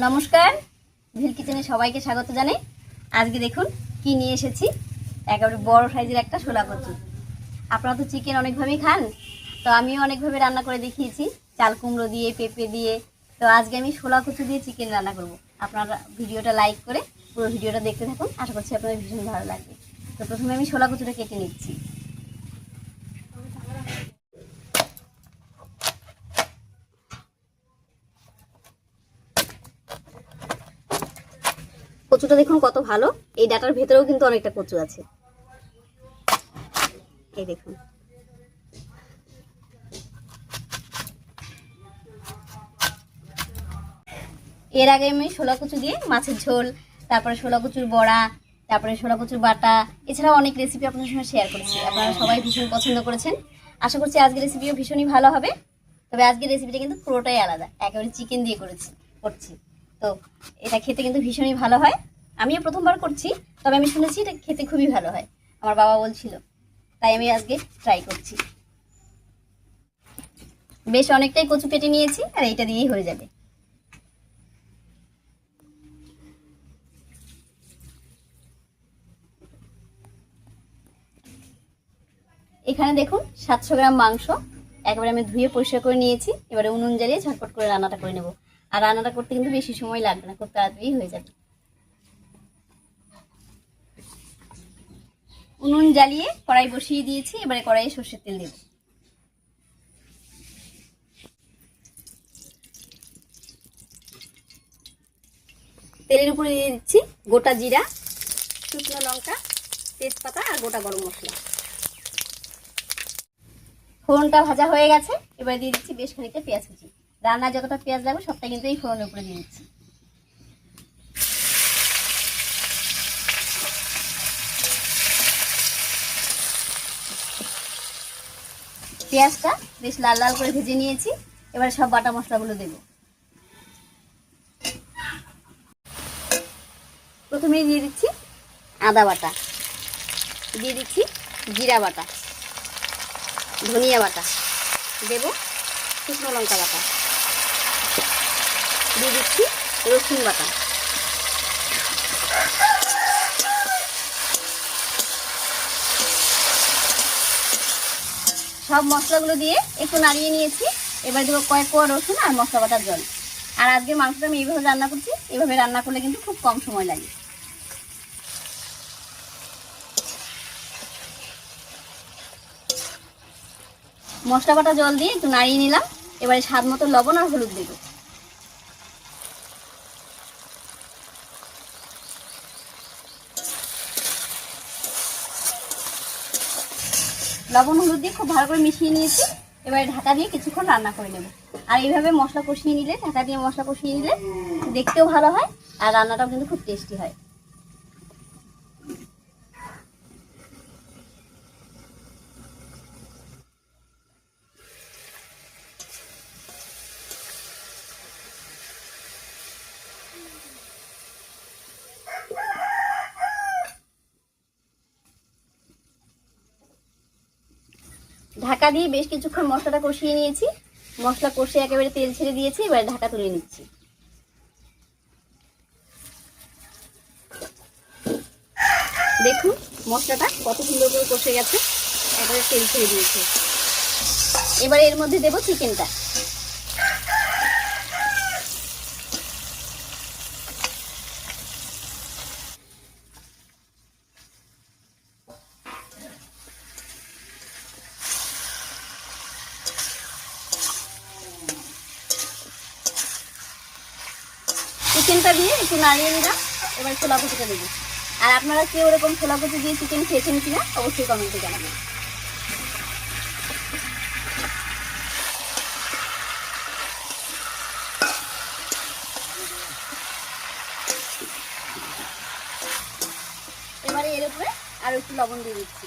নমস্কার, ভিল কিচেনে সবাইকে স্বাগত জানাই। আজকে দেখুন কি নিয়ে এসেছি, একেবারে বড় সাইজের একটা শোলা কচু। আপনারা তো চিকেন অনেকভাবেই খান, তো আমিও অনেকভাবে রান্না করে দেখিয়েছি, চাল কুমড়ো দিয়ে, পেঁপে দিয়ে। তো আজকে আমি শোলা কচু দিয়ে চিকেন রান্না করব। আপনারা ভিডিওটা লাইক করে পুরো ভিডিওটা দেখতে থাকুন, আশা করছি আপনাদের ভীষণ ভালো লাগবে। তো প্রথমে আমি শোলা কচুটা কেটে নিচ্ছি। কচুটা দেখুন কত ভালো, এই ডাটার ভেতরেও কিন্তু অনেকটা কচু আছে। এই দেখুন, এর আগে আমি শোলা কচু দিয়ে মাছের ঝোল, তারপরে শোলা কচুর বড়া, তারপরে শোলা কচুর বাটা, এছাড়াও অনেক রেসিপি আপনাদের সঙ্গে শেয়ার করেছি। আপনারা সবাই ভীষণ পছন্দ করেছেন, আশা করছি আজকের রেসিপিও ভীষণই ভালো হবে। তবে আজকের রেসিপিটা কিন্তু পুরোটাই আলাদা, একেবারে চিকেন দিয়ে করছি। তো এটা খেতে কিন্তু ভীষণই ভালো হয়। আমিও প্রথমবার করছি, তবে আমি শুনেছি এটা খেতে খুবই ভালো হয়, আমার বাবা বলছিল, তাই আমি আজকে ট্রাই করছি। বেশ অনেকটাই কচু কেটে নিয়েছি, আর এইটা দিয়েই হয়ে যাবে। এখানে দেখুন 700 গ্রাম মাংস একেবারে আমি ধুয়ে পরিষ্কার করে নিয়েছি। এবারে উনুন জ্বালিয়ে ঝটপট করে রান্নাটা করে নেব। আর রান্নাটা করতে কিন্তু বেশি সময় লাগবে না, খুব তাড়াতাড়ি হয়ে যাবে। উনুন জ্বালিয়ে কড়াই বসিয়ে দিয়েছি, এবারে কড়াইয়ে সর্ষের তেল দেব। তেলের উপরে দিয়ে দিচ্ছি গোটা জিরা, শুকনো লঙ্কা, তেজপাতা আর গোটা গরম মশলা। ফোড়নটা ভাজা হয়ে গেছে, এবারে দিয়ে দিচ্ছি বেশ খানিকটা পেঁয়াজ কুচি। রান্নায় যতটা পেঁয়াজ লাগবে সবটা কিন্তু এই ফোড়নের উপরে দিয়ে দিচ্ছি। পেঁয়াজটা বেশ লাল লাল করে ভেজে নিয়েছি, এবারে সব বাটা মশলাগুলো দেব। প্রথমে দিয়ে দিচ্ছি আদা বাটা, দিয়ে দিচ্ছি জিরা বাটা, ধনিয়া বাটা, দেব শুকনো লঙ্কা বাটা, দিয়ে দিচ্ছি রসুন বাটা। সব মশলাগুলো দিয়ে একটু নাড়িয়ে নিয়েছি, এবার দেবো কয়েক কোয়া রসুন আর মশলা বাটার জল। আর আজকে মাংসটা আমি এইভাবে রান্না করছি, এইভাবে রান্না করলে কিন্তু খুব কম সময় লাগে। মশলা বাটা জল দিয়ে একটু নাড়িয়ে নিলাম, এবারে স্বাদ মতো লবণ আর হলুদ দেব। লবণ হলুদ দিয়ে খুব ভালো করে মিশিয়ে নিয়েছি, এবারে ঢাকা দিয়ে কিছুক্ষণ রান্না করে নেব। আর এইভাবে মশলা কষিয়ে নিলে, ঢাকা দিয়ে মশলা কষিয়ে নিলে দেখতেও ভালো হয় আর রান্নাটাও কিন্তু খুব টেস্টি হয়। ঢাকা দিয়ে বেশ কিছুক্ষণ মশলাটা কষিয়ে নিয়েছি, মশলা কষে একেবারে তেল ছেড়ে দিয়েছি, এবারে ঢাকা তুলে নিচ্ছি। দেখুন মশলাটা কত সুন্দর করে কষে গেছে, একেবারে তেল ছেড়ে দিয়েছে। এবারে এর মধ্যে দেব চিকেনটা। চিকেনটা দিয়ে একটু নাড়িয়ে নিলাম, এবার ছোলা কচুটা দেবো। আর আপনারা কেউ এরকম ছোলা কচু দিয়ে চিকেন খেয়েছেন কিনা অবশ্যই কমেন্টে জানাবেন। এবারে এর উপরে আর একটু লবণ দিয়ে দিচ্ছি।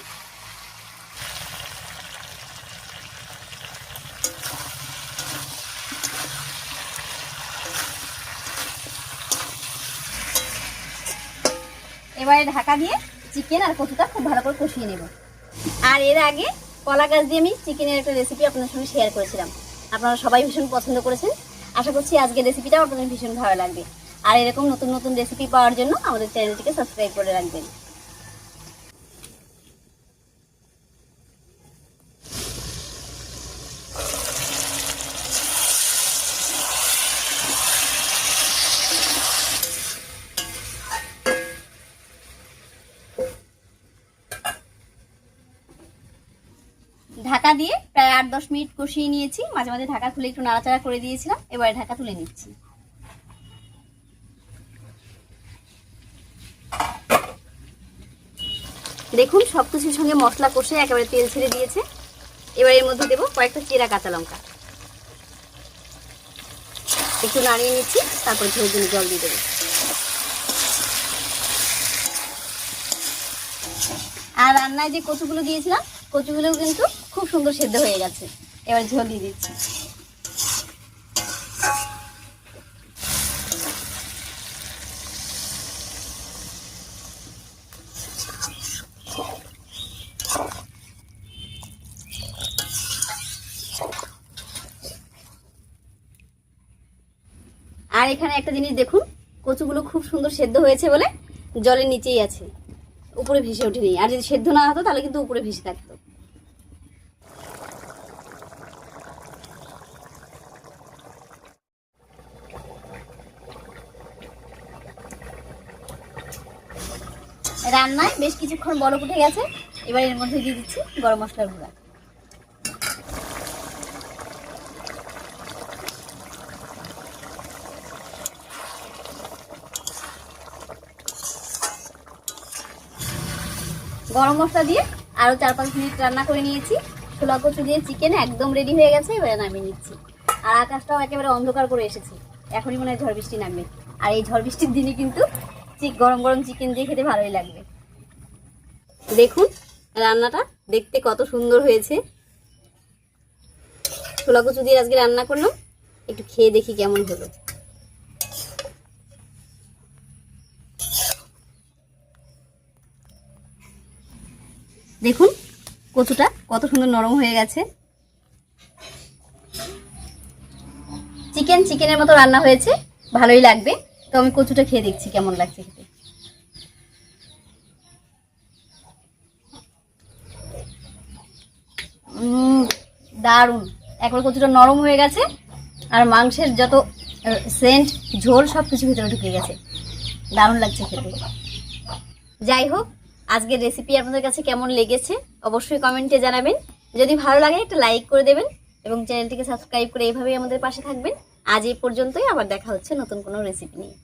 এবারে ঢাকা দিয়ে চিকেন আর কচুটা খুব ভালো করে কষিয়ে নেব। আর এর আগে কলা গাছ দিয়ে আমি চিকেনের একটা রেসিপি আপনাদের সঙ্গে শেয়ার করেছিলাম, আপনারা সবাই ভীষণ পছন্দ করেছেন। আশা করছি আজকের রেসিপিটাও আপনাদের ভীষণ ভালো লাগবে। আর এরকম নতুন নতুন রেসিপি পাওয়ার জন্য আমাদের চ্যানেলটিকে সাবস্ক্রাইব করে রাখবেন। ঢাকা দিয়ে প্রায় 8-10 মিনিট কষিয়ে নিয়েছি। মাঝে মাঝে ঢাকা খুলে একটু নাড়াচাড়া করে দিয়েছিলাম। এবারে ঢাকা তুলে নিচ্ছি। দেখুন সবকিছুর সঙ্গে মশলা কষে একেবারে তেল ছেড়ে দিয়েছে। এবার এর মধ্যে দেবো কয়েকটা চেরা কাঁচা লঙ্কা, একটু নাড়িয়ে নিচ্ছি, তারপর ঝোল জন্য জল দিয়ে দেবো। আর রান্নায় যে কচুগুলো দিয়েছিলাম, কচুগুলো কিন্তু খুব সুন্দর সেদ্ধ হয়ে গেছে। এবার ঝোল দিয়ে দিচ্ছি। আর এখানে একটা জিনিস দেখুন, কচুগুলো খুব সুন্দর সেদ্ধ হয়েছে বলে জলের নিচেই আছে, উপরে ভেসে ওঠেনি। আর যদি সেদ্ধ না হতো তাহলে কিন্তু উপরে ভেসে থাকতো। রান্নায় বেশ কিছুক্ষণ বলক উঠে গেছে। এবার এর মধ্যে দিয়ে দিচ্ছি গরম মশলার গুঁড়া। গরম মশলা দিয়ে আরো 4-5 মিনিট রান্না করে নিয়েছি। ছোলা কচু দিয়ে চিকেন একদম রেডি হয়ে গেছে। এবারে নামিয়ে নিচ্ছি। আর আকাশটাও একেবারে অন্ধকার করে এসেছে, এখনই মনে হয় ঝড় বৃষ্টি নামবে। আর এই ঝড় বৃষ্টির দিনে কিন্তু গরম গরম চিকেন দিয়ে খেতে ভালোই লাগবে। দেখুন রান্নাটা দেখতে কত সুন্দর হয়েছে। ছোলা কচু দিয়ে আজকে রান্না করলাম, একটু খেয়ে দেখি কেমন হলো। দেখুন কচুটা কত সুন্দর নরম হয়ে গেছে। চিকেনের মতো রান্না হয়েছে, ভালোই লাগবে। তো আমি কচুটা খেয়ে দেখছি কেমন লাগছে খেতে। দারুণ, একবার কচুটা নরম হয়ে গেছে আর মাংসের যত সেন্ট ঝোল সব কিছু ভিতরে ঢুকে গেছে। দারুণ লাগছে খেতে। যাই হোক, আজকের রেসিপি আপনাদের কাছে কেমন লেগেছে অবশ্যই কমেন্টে জানাবেন। যদি ভালো লাগে একটা লাইক করে দেবেন এবং চ্যানেলটিকে সাবস্ক্রাইব করে এইভাবেই আমাদের পাশে থাকবেন। আজ এই পর্যন্তই, আবার দেখা হচ্ছে নতুন কোনো রেসিপি নিয়ে।